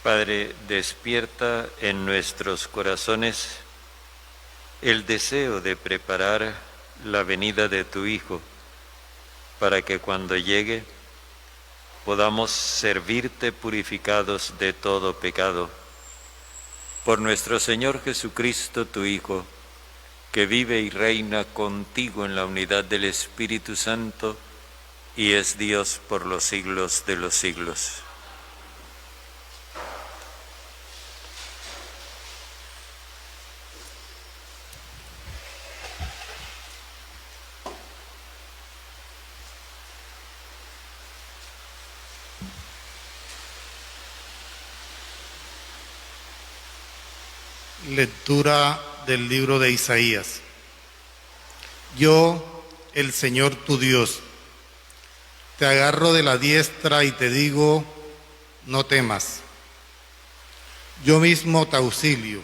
Padre, despierta en nuestros corazones el deseo de preparar la venida de tu Hijo, para que cuando llegue podamos servirte purificados de todo pecado. Por nuestro Señor Jesucristo, tu Hijo, que vive y reina contigo en la unidad del Espíritu Santo y es Dios por los siglos de los siglos. Lectura del libro de Isaías. Yo, el Señor tu Dios, te agarro de la diestra y te digo, no temas. Yo mismo te auxilio,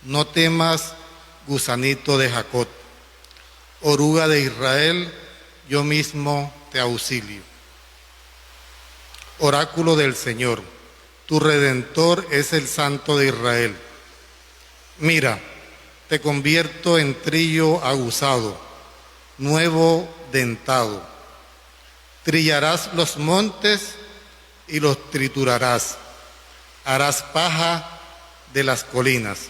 no temas, gusanito de Jacob. Oruga de Israel, yo mismo te auxilio. Oráculo del Señor, tu Redentor es el Santo de Israel. Mira, te convierto en trillo aguzado, nuevo dentado. Trillarás los montes y los triturarás. Harás paja de las colinas.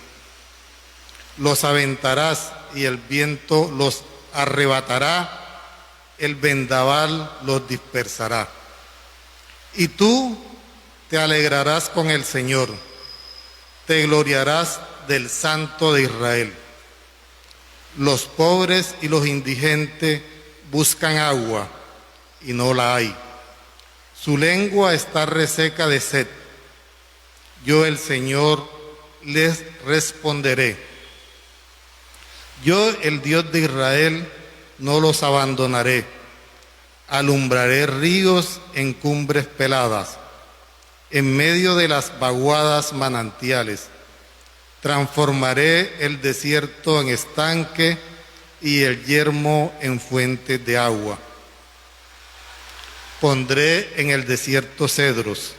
Los aventarás y el viento los arrebatará, el vendaval los dispersará. Y tú te alegrarás con el Señor, te gloriarás del Santo de Israel. Los pobres y los indigentes buscan agua y no la hay. Su lengua está reseca de sed. Yo, el Señor, les responderé. Yo, el Dios de Israel, no los abandonaré. Alumbraré ríos en cumbres peladas, en medio de las vaguadas manantiales. Transformaré el desierto en estanque y el yermo en fuentes de agua. Pondré en el desierto cedros,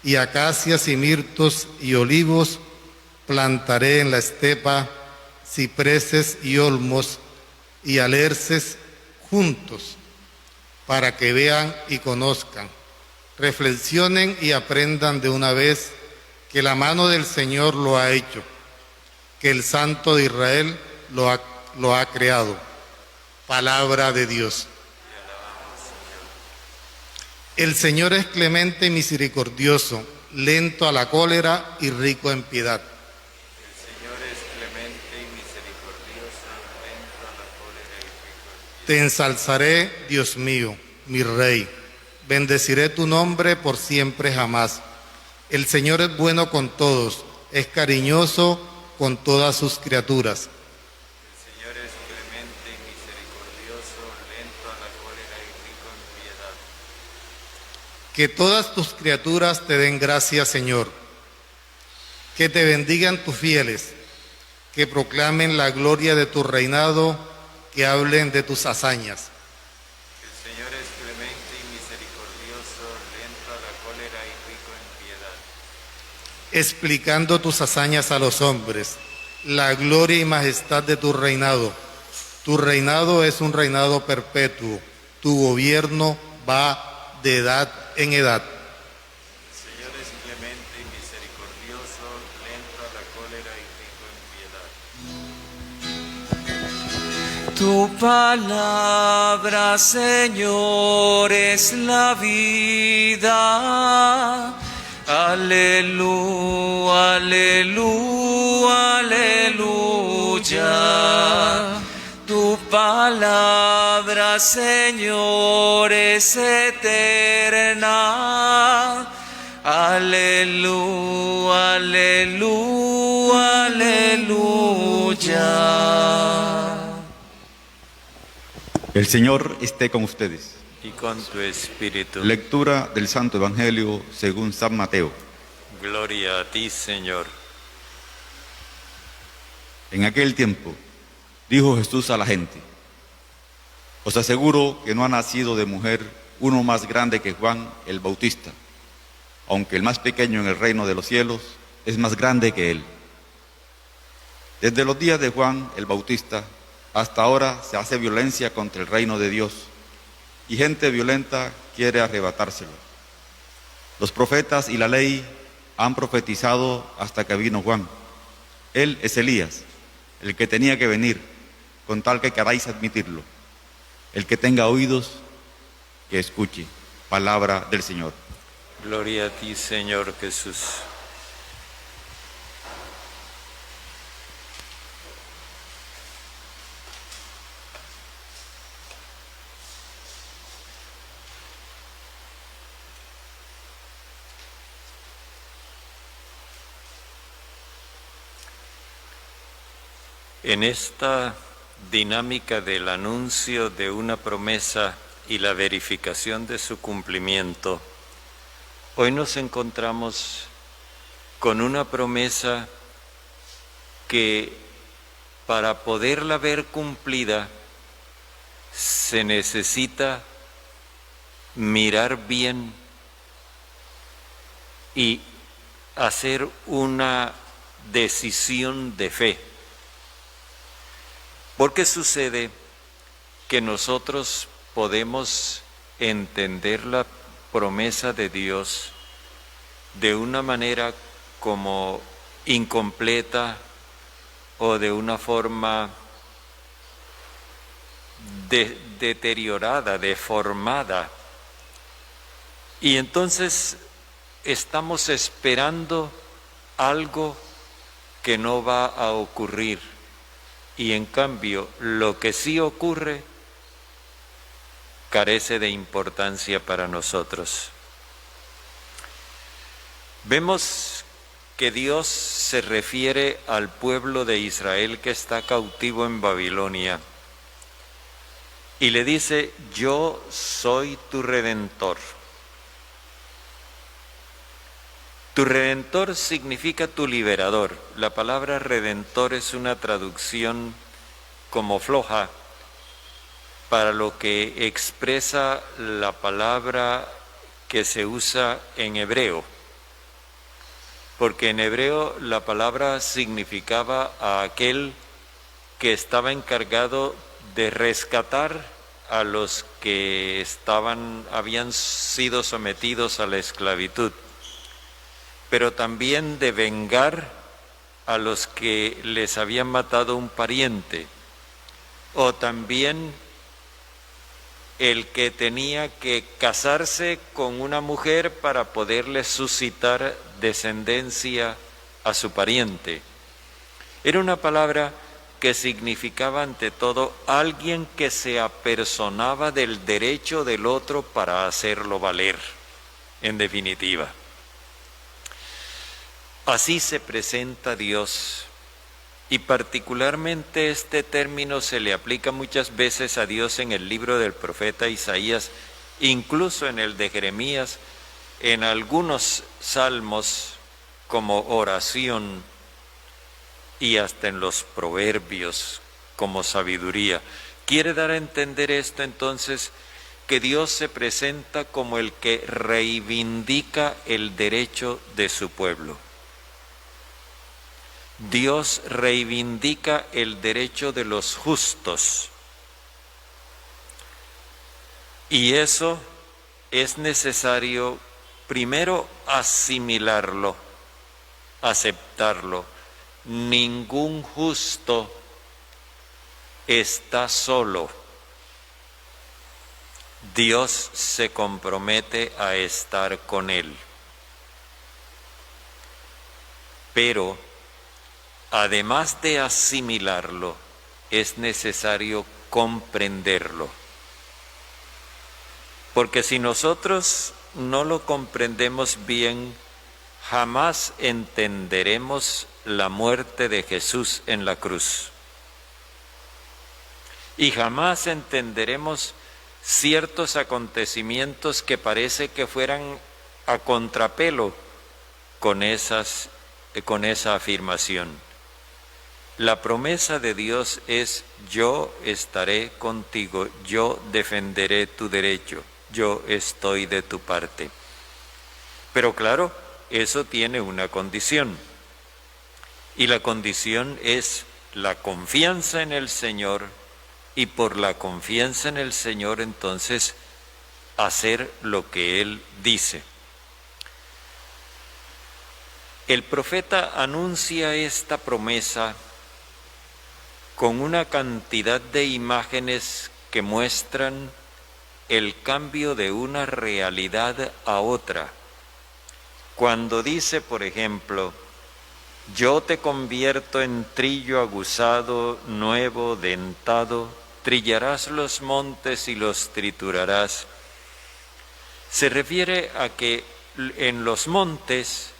y acacias y mirtos y olivos. Plantaré en la estepa cipreses y olmos y alerces juntos, para que vean y conozcan, reflexionen y aprendan de una vez que la mano del Señor lo ha hecho, que el Santo de Israel lo ha creado. Palabra de Dios. El Señor es clemente y misericordioso, lento a la cólera y rico en piedad. El Señor es clemente y misericordioso, lento a la cólera y rico en piedad. Te ensalzaré, Dios mío, mi Rey. Bendeciré tu nombre por siempre jamás. El Señor es bueno con todos, es cariñoso con todas sus criaturas. El Señor es clemente y misericordioso, lento a la cólera y rico en piedad. Que todas tus criaturas te den gracias, Señor. Que te bendigan tus fieles, que proclamen la gloria de tu reinado, que hablen de tus hazañas. El Señor es clemente y misericordioso, lento a la cólera y rico en piedad. Explicando tus hazañas a los hombres, la gloria y majestad de tu reinado. Tu reinado es un reinado perpetuo, tu gobierno va de edad en edad. El Señor es clemente y misericordioso, lento a la cólera y rico en piedad. Tu palabra, Señor, es la vida. Aleluya, aleluya, aleluya. Tu palabra, Señor, es eterna. Aleluya, aleluya, aleluya. El Señor esté con ustedes. Y con tu espíritu. Lectura del Santo Evangelio según San Mateo. Gloria a ti, Señor. En aquel tiempo dijo Jesús a la gente: os aseguro que no ha nacido de mujer uno más grande que Juan el Bautista. aunque el más pequeño en el reino de los cielos es más grande que él. Desde los días de Juan el Bautista hasta ahora se hace violencia contra el reino de Dios, y gente violenta quiere arrebatárselo. Los profetas y la ley han profetizado hasta que vino Juan. Él es Elías, el que tenía que venir, con tal que queráis admitirlo. El que tenga oídos, que escuche. Palabra del Señor. Gloria a ti, Señor Jesús. En esta dinámica del anuncio de una promesa y la verificación de su cumplimiento, hoy nos encontramos con una promesa que para poderla ver cumplida se necesita mirar bien y hacer una decisión de fe. Porque sucede que nosotros podemos entender la promesa de Dios de una manera como incompleta o de una forma deteriorada, deformada. Y entonces estamos esperando algo que no va a ocurrir. Y en cambio, lo que sí ocurre carece de importancia para nosotros. Vemos que Dios se refiere al pueblo de Israel que está cautivo en Babilonia y le dice: yo soy tu Redentor. Tu Redentor significa tu liberador. La palabra Redentor es una traducción como floja para lo que expresa la palabra que se usa en hebreo. Porque en hebreo la palabra significaba a aquel que estaba encargado de rescatar a los que habían sido sometidos a la esclavitud, pero también de vengar a los que les habían matado un pariente, o también el que tenía que casarse con una mujer para poderle suscitar descendencia a su pariente. Era una palabra que significaba ante todo alguien que se apersonaba del derecho del otro para hacerlo valer, en definitiva. Así se presenta Dios, y particularmente este término se le aplica muchas veces a Dios en el libro del profeta Isaías, incluso en el de Jeremías, en algunos salmos como oración y hasta en los proverbios como sabiduría. Quiere dar a entender esto entonces, que Dios se presenta como el que reivindica el derecho de su pueblo. Dios reivindica el derecho de los justos, y eso es necesario primero asimilarlo, aceptarlo. Ningún justo está solo. Dios se compromete a estar con él. Pero además de asimilarlo, es necesario comprenderlo. Porque si nosotros no lo comprendemos bien, jamás entenderemos la muerte de Jesús en la cruz. Y jamás entenderemos ciertos acontecimientos que parece que fueran a contrapelo con esa afirmación. La promesa de Dios es: yo estaré contigo, yo defenderé tu derecho, yo estoy de tu parte. Pero claro, eso tiene una condición. Y la condición es la confianza en el Señor, y por la confianza en el Señor entonces hacer lo que Él dice. El profeta anuncia esta promesa con una cantidad de imágenes que muestran el cambio de una realidad a otra. Cuando dice, por ejemplo, yo te convierto en trillo aguzado, nuevo, dentado, trillarás los montes y los triturarás. Se refiere a que en los montes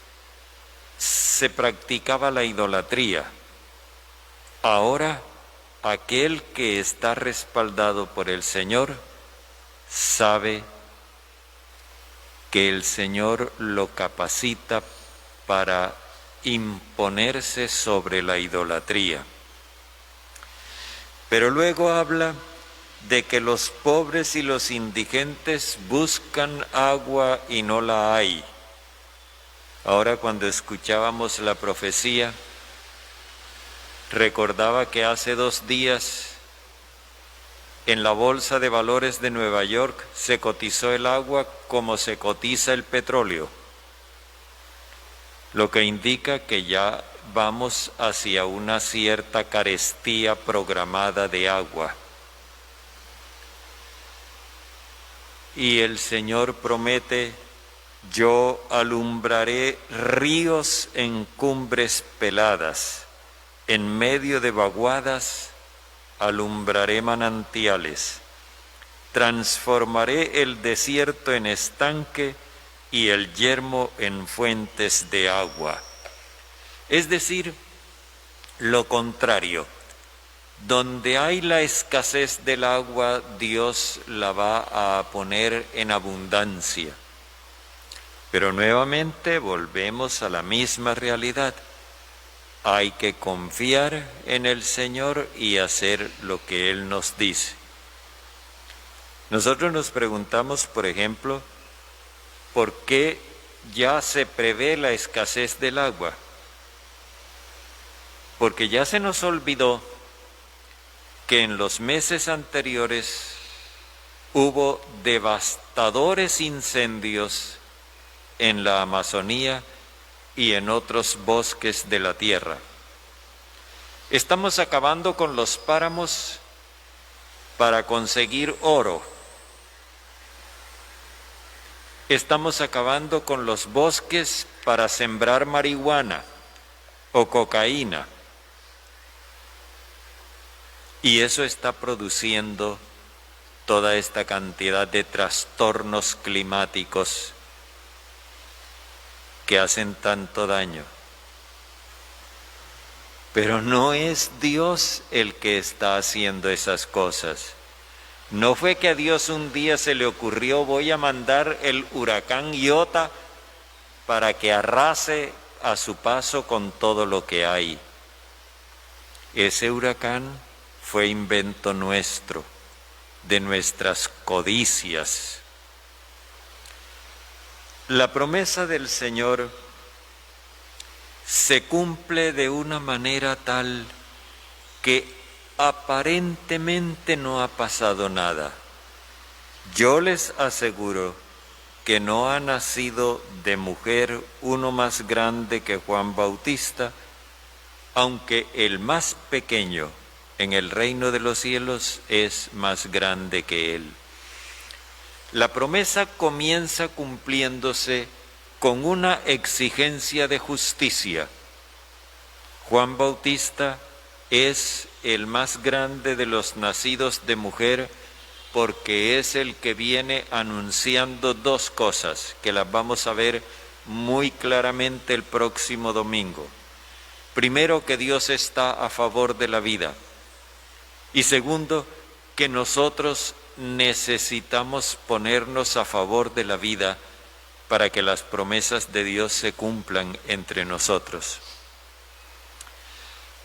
se practicaba la idolatría. Ahora, aquel que está respaldado por el Señor sabe que el Señor lo capacita para imponerse sobre la idolatría. Pero luego habla de que los pobres y los indigentes buscan agua y no la hay. Ahora, cuando escuchábamos la profecía, recordaba que hace 2 días en la Bolsa de Valores de Nueva York se cotizó el agua como se cotiza el petróleo, lo que indica que ya vamos hacia una cierta carestía programada de agua. Y el Señor promete: yo alumbraré ríos en cumbres peladas, en medio de vaguadas alumbraré manantiales, transformaré el desierto en estanque y el yermo en fuentes de agua. Es decir, lo contrario. Donde hay la escasez del agua, Dios la va a poner en abundancia. Pero nuevamente volvemos a la misma realidad. Hay que confiar en el Señor y hacer lo que Él nos dice. Nosotros nos preguntamos, por ejemplo, ¿por qué ya se prevé la escasez del agua? Porque ya se nos olvidó que en los meses anteriores hubo devastadores incendios en la Amazonía y en otros bosques de la tierra. Estamos acabando con los páramos para conseguir oro. Estamos acabando con los bosques para sembrar marihuana o cocaína. Y eso está produciendo toda esta cantidad de trastornos climáticos que hacen tanto daño. Pero no es Dios el que está haciendo esas cosas. No fue que a Dios un día se le ocurrió: voy a mandar el huracán Iota para que arrase a su paso con todo lo que hay. Ese huracán fue invento nuestro, de nuestras codicias. La promesa del Señor se cumple de una manera tal que aparentemente no ha pasado nada. Yo les aseguro que no ha nacido de mujer uno más grande que Juan Bautista, aunque el más pequeño en el reino de los cielos es más grande que él. La promesa comienza cumpliéndose con una exigencia de justicia. Juan Bautista es el más grande de los nacidos de mujer porque es el que viene anunciando 2 cosas que las vamos a ver muy claramente el próximo domingo. Primero, que Dios está a favor de la vida. Y segundo, que nosotros necesitamos ponernos a favor de la vida para que las promesas de Dios se cumplan entre nosotros.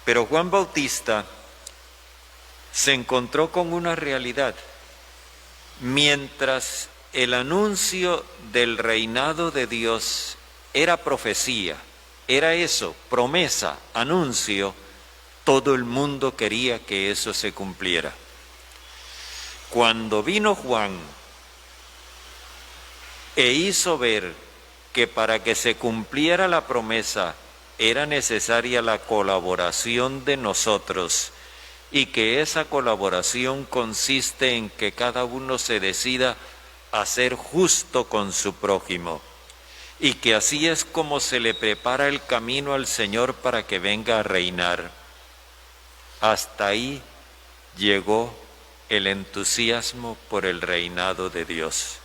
Pero Juan Bautista se encontró con una realidad. Mientras el anuncio del reinado de Dios era profecía, era eso, promesa, anuncio. Todo el mundo quería que eso se cumpliera. Cuando vino Juan e hizo ver que para que se cumpliera la promesa era necesaria la colaboración de nosotros, y que esa colaboración consiste en que cada uno se decida a ser justo con su prójimo, y que así es como se le prepara el camino al Señor para que venga a reinar. Hasta ahí llegó el entusiasmo por el reinado de Dios,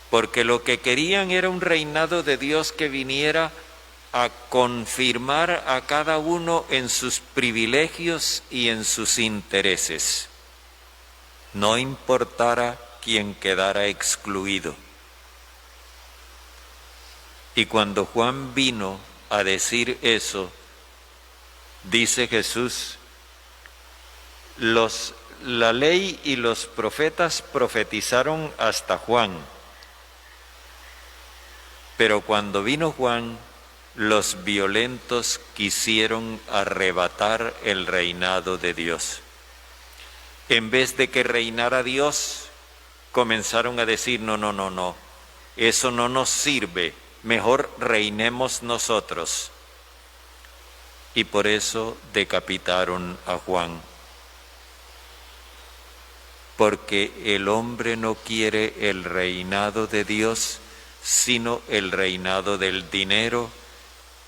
porque lo que querían era un reinado de Dios que viniera a confirmar a cada uno en sus privilegios y en sus intereses, no importara quien quedara excluido. Y cuando Juan vino a decir eso, dice Jesús, la ley y los profetas profetizaron hasta Juan, pero cuando vino Juan, los violentos quisieron arrebatar el reinado de Dios. En vez de que reinara Dios, comenzaron a decir, no, eso no nos sirve, mejor reinemos nosotros. Y por eso decapitaron a Juan. Porque el hombre no quiere el reinado de Dios, sino el reinado del dinero,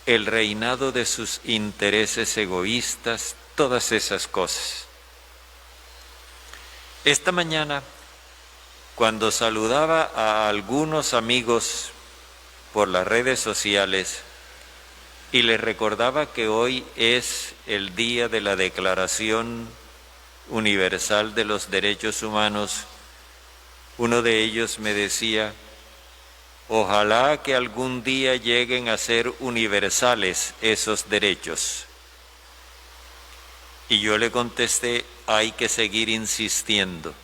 el reinado de sus intereses egoístas, todas esas cosas. Esta mañana, cuando saludaba a algunos amigos por las redes sociales y les recordaba que hoy es el día de la Declaración Universal de los Derechos Humanos, uno de ellos me decía, ojalá que algún día lleguen a ser universales esos derechos. Y yo le contesté, hay que seguir insistiendo.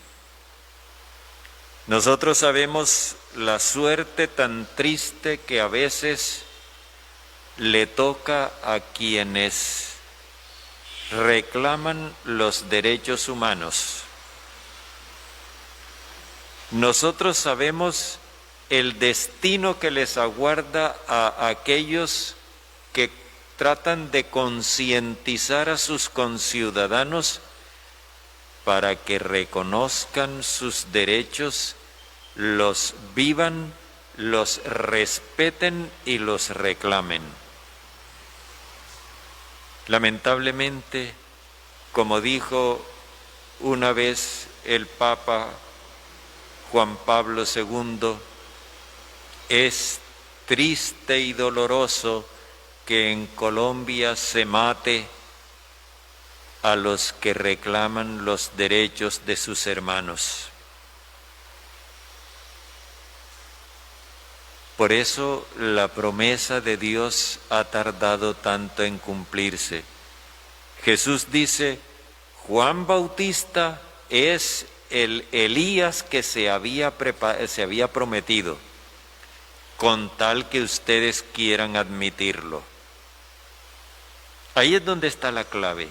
Nosotros sabemos la suerte tan triste que a veces le toca a quienes reclaman los derechos humanos. Nosotros sabemos el destino que les aguarda a aquellos que tratan de concientizar a sus conciudadanos para que reconozcan sus derechos, los vivan, los respeten y los reclamen. Lamentablemente, como dijo una vez el Papa Juan Pablo II, es triste y doloroso que en Colombia se mate a los que reclaman los derechos de sus hermanos. Por eso la promesa de Dios ha tardado tanto en cumplirse. Jesús dice, Juan Bautista es el Elías que se había prometido, con tal que ustedes quieran admitirlo. Ahí es donde está la clave,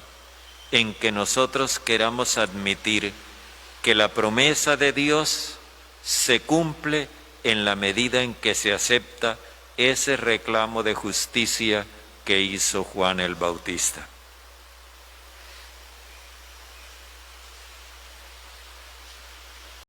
en que nosotros queramos admitir que la promesa de Dios se cumple en la medida en que se acepta ese reclamo de justicia que hizo Juan el Bautista.